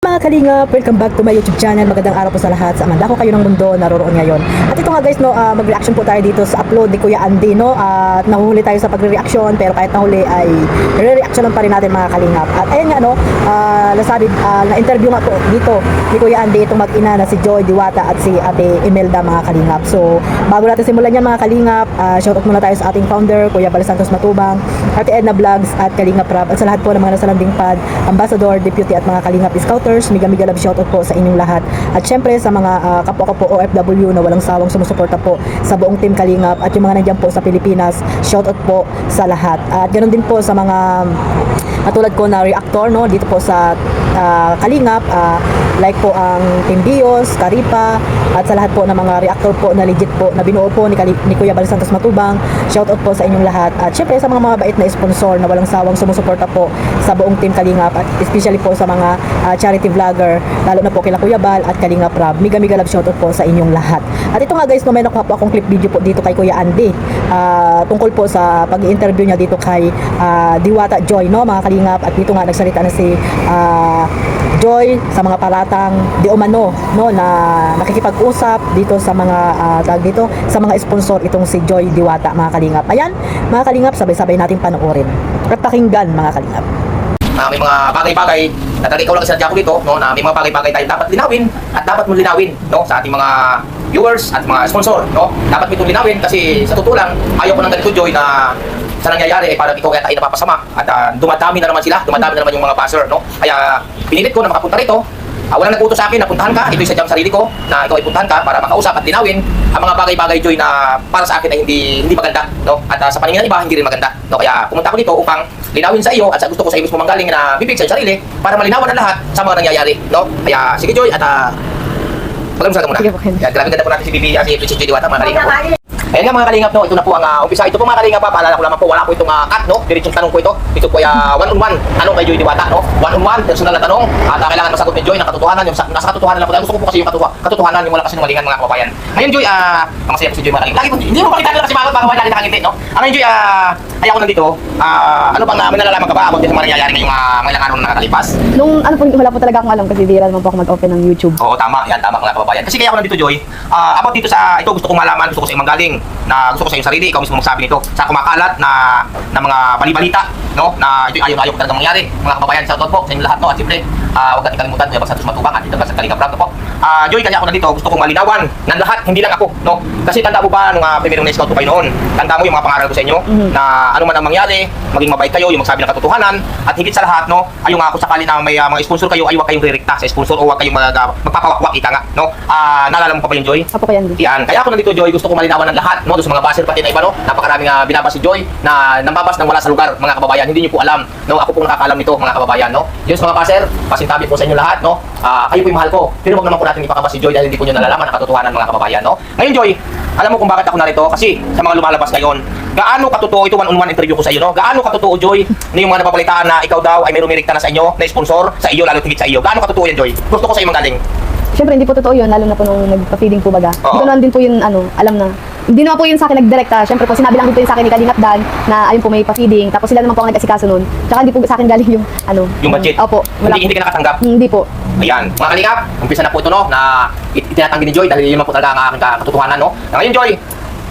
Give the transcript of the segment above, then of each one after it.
Mga kalingap, welcome back to my YouTube channel. Magandang araw po sa lahat sa amanda ko kayo ng mundo naroroon ngayon. At ito nga guys, mag-reaction po tayo dito sa upload ni Kuya Andy, no? At nahuhuli tayo sa pagre-reaction, pero kahit nahuli ay re-reaction pa rin natin mga kalingap. At ayun nga, na-interview nga po dito ni Kuya Andy itong mag-ina na si Joy Diwata at si Ate Imelda mga kalingap. So, bago natin simulan yan mga kalingap, shoutout muna tayo sa ating founder, Kuya Bal Santos Matubang, Ate Edna Vlogs at Kalingap Rab, at sa lahat po ng mga nasa landing pad, ambassador, deputy at mga kalingap scouters. Miga love shoutout po sa inyong lahat. At syempre sa mga kapwa ko po OFW na walang sawang sumusuporta po sa buong team Kalingap at yung mga nandiyan po sa Pilipinas, shoutout po sa lahat. At ganoon din po sa mga katulad ko na reactor, no, dito po sa Kalingap, like po ang Team Bios, Karipa, at sa lahat po ng mga reactor po na legit po na binuo po ni Kuya Bal Santos Matubang. Shoutout po sa inyong lahat. At syempre sa mga mabait na sponsor na walang sawang sumusuporta po sa buong team Kalingap, at especially po sa mga charity vlogger, lalo na po kila Kuya Bal at Kalingap Rab. Miga love shoutout po sa inyong lahat. At ito nga guys, may nakuha po akong clip video po dito kay Kuya Andy, tungkol po sa pag-i-interview niya dito kay Diwata Joy, no, mga Kalingap. At dito nga nagsalita na si Joy sa mga paratang di umano, no, na nakikipag-usap dito sa mga dito sa mga sponsor itong si Joy Diwata mga Kalingap. Ayan mga Kalingap, sabay-sabay natin panoorin at pakinggan mga Kalingap. May mga bagay-bagay na talaga ikaw lang sinadya ko dito, no, na may mga bagay-bagay tayo dapat linawin at dapat mo linawin, no, sa ating mga viewers at mga sponsor, no. Dapat mo itong linawin kasi sa totoo lang, ayaw ko ng ganito, Joy, na sa nangyayari parang ikaw yata ay napapasama at dumadami na naman sila, dumadami na naman yung mga buzzer, no. Kaya pinilit ko na makapunta rito. Walang nag-utos sa akin na puntahan ka, ito'y sadyang sarili ko na ikaw ay puntahan ka para makausap at linawin ang mga bagay-bagay, Joy, na para sa akin ay hindi maganda, no? At sa paningin ng iba, hindi rin maganda, no? Kaya pumunta ako dito upang linawin sa iyo at sa gusto ko sa iyo mismo manggaling na bibig sa sarili para malinawan ang lahat sa mga nangyayari, no? Kaya sige, Joy, at mag-amusal ka muna. Yan, grabe ganda po natin si Bibi at si Princess Joy Diwata, mga kalingap po. Ayan nga mga kalingap, no, ito na po ang umpisa. Ito po mga kalingap, paalala ko naman po, wala po itong cut, no, diretsong tanong ko ito. Ito po ay one-on-one tanong kay Joy Diwata, no, one-on-one, personal na tanong. At kailangan masagot ni Joy ng katotohanan, yung nasa katotohanan lang po. Gusto ko po kasi yung katotohanan, yung wala kasi sinungalingan mga kababayan. Ngayon, Joy, masaya po si Joy mga kalingap. Lagi po, hindi mo pakita kasi mga baka wala nakangiti, no. Ngayon, Joy, ay ako nandito, ano bang may nalalaman ka ba about sa mga nangyayari ngayong mga ilang araw na nakalipas? Nung ano po, wala po talaga akong alam kasi di naman po ako mag-open ng YouTube. Oo, tama, yan, tama mga kababayan. Kasi kaya ako nandito, Joy, about dito sa, ito gusto kong malaman, gusto ko sa iyo manggaling, na gusto ko sa yung sarili, ikaw mismo magsabi nito sa kumakalat na mga bali-balita, no, na ito ayaw talagang mangyari. Mga kababayan, shoutout po sa inyo lahat, no, at siyempre huwag natin kalimutan Kuya Bal Santos Matubang at dito sa Kalingap Rab po. Joy, kaya ako nandito, gusto kong malinawan ng lahat, hindi lang ako, no, kasi tanda mo ba nung primerong na-scout ko kayo noon, tanda mo yung mga pangaral ko sa inyo, na ano man ang mangyari, maging mabait kayo, yung magsabi ng katotohanan, at higit sa lahat, no, ay yung kung sakali na may mga sponsor kayo, ay huwag kayong rirekta sa sponsor o huwag kayong magpapawakwak, ika nga, no. Naalala mo pa ba yun, Joy? Apo ko yan. Yan, kaya ako nandito, Joy, gusto kong malinawan ng lahat, no, doon sa mga baser pati na iba, no, napakaraming binabas si Joy na nambabas nang wala sa lugar, mga kababayan, hindi niyo po alam, no, ako pong nakakaalam nito, mga kababayan, no. Yung mga baser, pasintabi po sa inyo lahat, no, kayo po yung mahal ko, pero wag naman po natin ipakabas si Joy dahil hindi po niyo nalalaman ang katotohanan, mga kababayan, no. Ngayon, Joy, alam mo kung bakit ako narito? Kasi sa mga lumalabas ngayon, gaano katotoo ito, one-on-one interview ko sa iyo, no, gaano katotoo, Joy, na yung mga napapalitaan na ikaw daw ay may rumirikta na sa inyo, na sponsor sa iyo, lalo tigit sa iyo, gaano katotoo yan, Joy? Gusto ko sa iyo manggaling. Siyempre hindi po totoo yun, lalo na po nung nagpa-feeding po baga. Hindi ko naman din po yun, alam na. Hindi naman po yun sa akin nagdirekta. Siyempre po, sinabi lang din po yun sa akin ni Kalingap Dan na ayun po may pa-feeding. Tapos sila naman po ang nag-asikaso nun. Tsaka hindi po sa akin galing yung, yung budget? Opo. Hindi ka nakatanggap? Hindi po. Ayan, mga kalingap, umpisa na po ito, no, na itinatanggi ni Joy dahil yun naman po talaga ang aking katotohanan, no. Ngayon, Joy,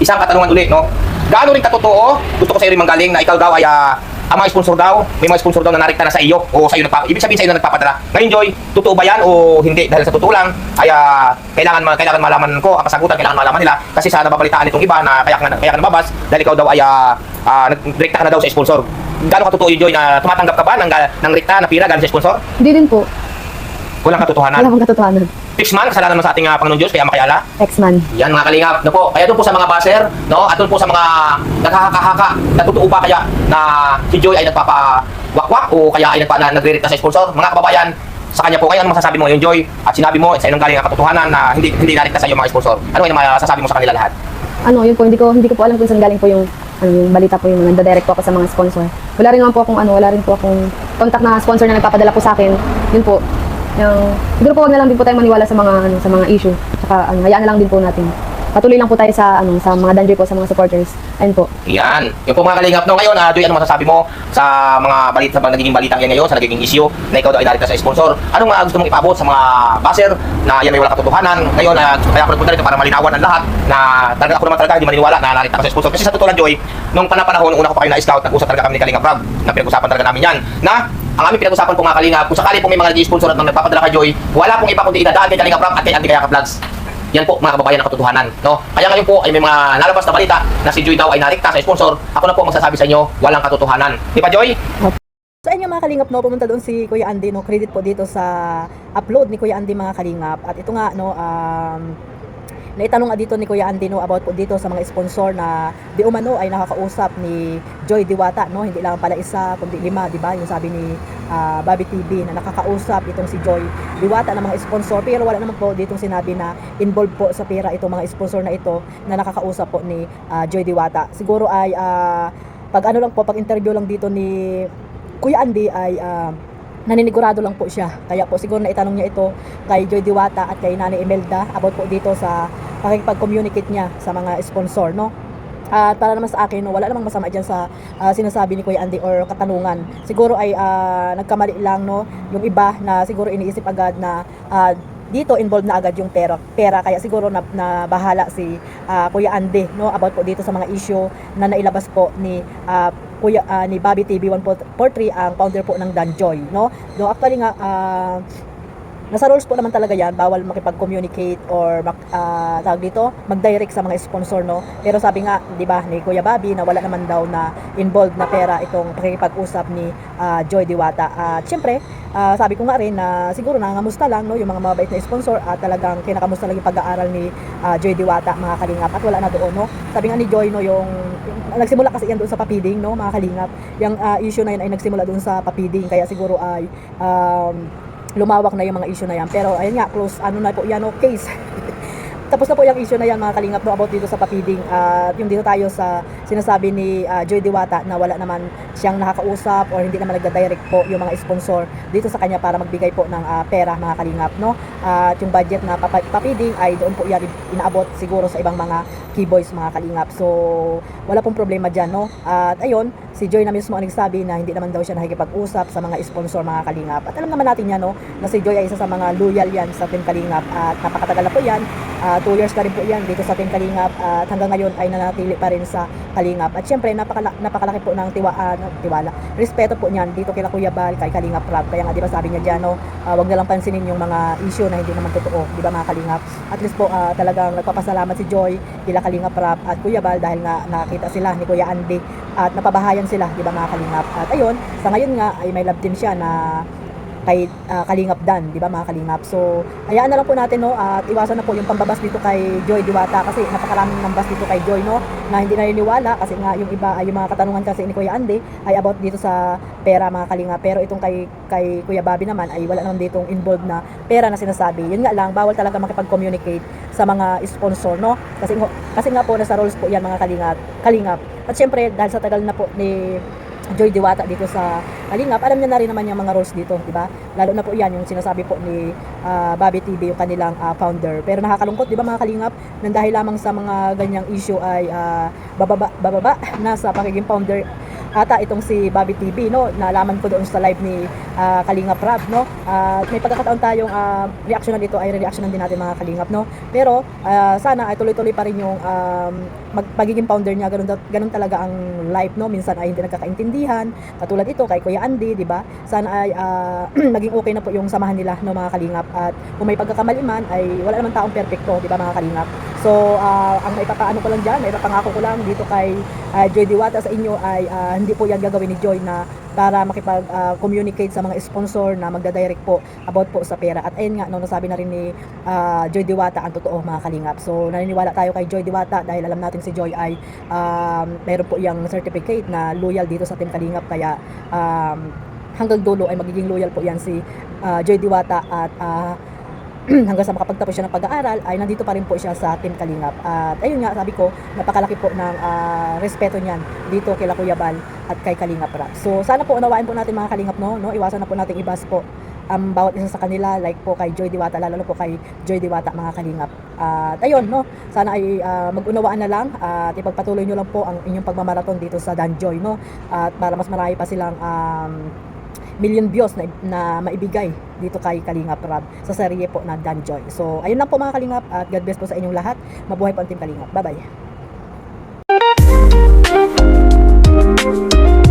isang katanungan ulit, no. Gaano rin katotoo, gusto ko sa iyo rin manggaling na ikaw daw ay ang mga sponsor daw, may mga sponsor daw na narikta na sa iyo o sa iyo ibig sabihin sa iyo na nagpapadala. Ngayon, Joy, totoo ba yan o hindi? Dahil sa totoo lang ay kailangan malaman ko ang kasagutan, kailangan malaman nila kasi sa nababalitaan nitong iba na kaya ka nababas dahil ikaw daw ay nagrekta ka na daw sa sponsor. Gaano katotoo yun, Joy, na tumatanggap ka ba ng rekta na pira galing sa sponsor? Hindi din po. Walang katotohanan. Wala pong katotohanan. Fixman, kasalanan naman sa ating Panginoon Diyos, kaya makayala. Ex-man. Yan mga kalingap, no po. Kaya doon po sa mga baser, no, at doon po sa mga naghahaka-haka, natutuo pa kaya na si Joy ay nagpapawakwak o kaya ay nagre-rekta sa sponsor. Mga kababayan, sa kanya po, ngayon ano masasabi mo ngayon, Joy? At sinabi mo, sa inong galing ang katotohanan na hindi narikta sa iyo mga sponsor. Ano yung masasabi mo sa kanila lahat? Yun po, hindi ko po alam kung saan galing po yung yung balita po yung nagda-direct po ako sa mga sponsor. Wala rin naman po akong contact na sponsor na nagpapadala po sa akin. Yun po. Siguro po wag na lang din po tayong maniwala sa mga issue. Tsaka hayaan na lang din po natin. patuloy lang po tayo sa sa mga Danjoy po, sa mga supporters. Ayun po. Yan. Yung po mga kalingap, no, ngayon, Joy, ano masasabi mo sa mga balita, sa mga nagiging balita yan ngayon, sa nagiging issue na ikaw daw ay narito sa sponsor? Anong gusto mong ipaabot sa mga baser na yan ay wala katotohanan? Ngayon, kaya ako nagpunta rito para malinawan ang lahat na talaga ako naman talaga hindi maniniwala na narito ako sa sponsor. Kasi sa totoo lang, Joy, nung panahon, una ko pa kayo na-scout, nag-usap talaga kami ni Kalingap Rob, na pinag-usapan talaga namin yan, na ang aming pinag-usapan po mga kalingap, kung sakali po may mga nag-sponsor at mga nagpapadala kay Joy, wala pong iba kundi idadaan kay Kalingap Rob at kay Andy Kayaka Vlogs. Yan po mga kababayan ang katotohanan, no? Kaya ngayon po ay may mga nalabas na balita na si Joy daw ay narikta sa sponsor. Ako na po ang magsasabi sa inyo, walang katotohanan. Di ba, Joy? So ayun nga mga kalingap, no, pumunta doon si Kuya Andy, no, credit po dito sa upload ni Kuya Andy mga kalingap. At ito nga, no, naitanong nga dito ni Kuya Andy, no, about po dito sa mga sponsor na di umano ay nakakausap ni Joy Diwata, no, hindi lang pala isa kundi 5, di ba? Yung sabi ni Bobby TV na nakakausap itong si Joy Diwata ng mga sponsor, pero wala naman po ditong sinabi na involved po sa pera itong mga sponsor na ito na nakakausap po ni Joy Diwata. Siguro ay pag ano lang po, pag interview lang dito ni Kuya Andy ay naninigurado lang po siya. Kaya po siguro na itanong niya ito kay Joy Diwata at kay Nanay Imelda about po dito sa pakikipag-communicate niya sa mga sponsor, no? At para naman sa akin, no, wala namang masama dyan sa sinasabi ni Kuya Andy or katanungan. Siguro ay nagkamali lang, no, yung iba na siguro iniisip agad na dito involved na agad yung pera. Kaya siguro na bahala si Kuya Andy, no, about po dito sa mga issue na nailabas po ni ni Bobby TV 143, ang founder po ng Danjoy, no? No, actually nga nasa rules po naman talaga yan, bawal makipag-communicate or tawag dito, mag-direct sa mga sponsor, no? Pero sabi nga, di ba, ni Kuya Bobby na wala naman daw na involved na pera itong pakikipag-usap ni Joy Diwata. At syempre, sabi ko nga rin na siguro nangamusta lang, no, yung mga mabait na sponsor at talagang kinakamusta lang yung pag-aaral ni Joy Diwata, mga kalingap, at wala na doon, no? Sabi nga ni Joy, no, yung nagsimula kasi yan doon sa papiding, no, mga kalingap. Yung issue na yun ay nagsimula doon sa papiding, kaya siguro ay lumawak na yung mga issue na yan. Pero ayun nga, close ano na po yan, no, case. Tapos na po yung issue na yan, mga kalingap, no, about dito sa papiding. At yung dito tayo sa sinasabi ni Joy Diwata na wala naman siyang nakakausap or hindi naman nagda-direct po yung mga sponsor dito sa kanya para magbigay po ng pera, mga kalingap, no? At yung budget na papiding ay doon po yan inaabot siguro sa ibang mga keyboys, mga kalingap. So wala pong problema dyan, no? At ayun, si Joy na mismo ang nagsabi na hindi naman daw siya nakikipag-usap sa mga sponsor, mga kalingap. At alam naman natin yan, no, na si Joy ay isa sa mga loyal yan sa Team Kalingap at napakatagal na po yan. 2 years na rin po yan dito sa Team Kalingap at hanggang ngayon ay nanatili pa rin sa Kalingap. At syempre napakalaki po ng tiwala, respeto po niyan dito kay Kuya Bal, kay Kalingap Rob. Kaya nga, di ba, sabi niya diyan, no, wag na lang pansinin yung mga issue na hindi naman totoo, di ba, mga Kalingap. At least po talagang nagpapasalamat si Joy kila Kalingap Rob at Kuya Bal dahil nga nakita sila ni Kuya Andy at napabahayan sila, di ba, mga Kalingap. At ayun, sa ngayon nga ay may love team siya na kay Kalingap Dan, di ba, mga kalingap. So hayaan na lang po natin, no, at iwasan na po yung pambabas dito kay Joy Diwata kasi napakaraming nambas dito kay Joy, no, na hindi naniniwala kasi nga yung iba ay yung mga katanungan kasi ni Kuya Andy ay about dito sa pera, mga kalingap. Pero itong kay Kuya Bobby naman ay wala naman ditong involved na pera na sinasabi. Yun nga lang, bawal talaga makipag-communicate sa mga sponsor, no, kasi nga po nasa rules po yan, mga kalingap. At syempre dahil sa tagal na po ni Joy Diwata dito sa Kalingap, alam niya na rin naman yung mga rules dito, di ba? Lalo na po yan yung sinasabi po ni Bobby TV, yung kanilang founder. Pero nakakalungkot, di ba, mga Kalingap, nang dahil lamang sa mga ganyang issue ay bababa na sa pagiging founder ata itong si Bobby TV, no, nalaman ko doon sa live ni Kalingap Rob, no. May pagkakataon tayong reaksyonan dito ay reaksyonan din natin, mga Kalingap, no. Pero sana ay tuloy-tuloy pa rin yung pagiging founder niya, ganun talaga ang life, no. Minsan ay hindi nagkakaintindihan, katulad ito kay Kuya Andy, di ba? Sana ay maging okay na po yung samahan nila, no, mga Kalingap. At kung may pagkakamali man ay wala naman taong perfecto, di ba, mga Kalingap. So ang maipapaano ko lang diyan, maipapangako ko lang dito kay Joy Diwata sa inyo ay hindi po yan gagawin ni Joy na para makipag-communicate sa mga sponsor na magda-direct po about po sa pera. At ayun nga, no, nasabi na rin ni Joy Diwata ang totoo, mga Kalingap. So naniniwala tayo kay Joy Diwata dahil alam natin si Joy ay mayroon po yung certificate na loyal dito sa Team Kalingap. Kaya hanggang dulo ay magiging loyal po yan si Joy Diwata at hanggang sa makapagtapos siya ng pag-aaral ay nandito pa rin po siya sa Team Kalingap. At ayun nga, sabi ko, napakalaki po ng respeto niyan dito kay Kuya Bal at kay Kalingap Rob. So sana po unawain po natin, mga Kalingap, no, iwasan na po natin ibas po ang bawat isa sa kanila, like po kay Joy Diwata, lalo po kay Joy Diwata mga kalingap. At ayun, no, sana ay mag-unawaan na lang at ipagpatuloy nyo lang po ang inyong pagmamaraton dito sa Dan Joy, no, at para mas marami pa silang million views na maibigay dito kay Kalingap Rab sa serye po na Dan Joy. So ayun lang po mga kalingap, at God bless po sa inyong lahat. Mabuhay po ang Team Kalingap. Bye bye.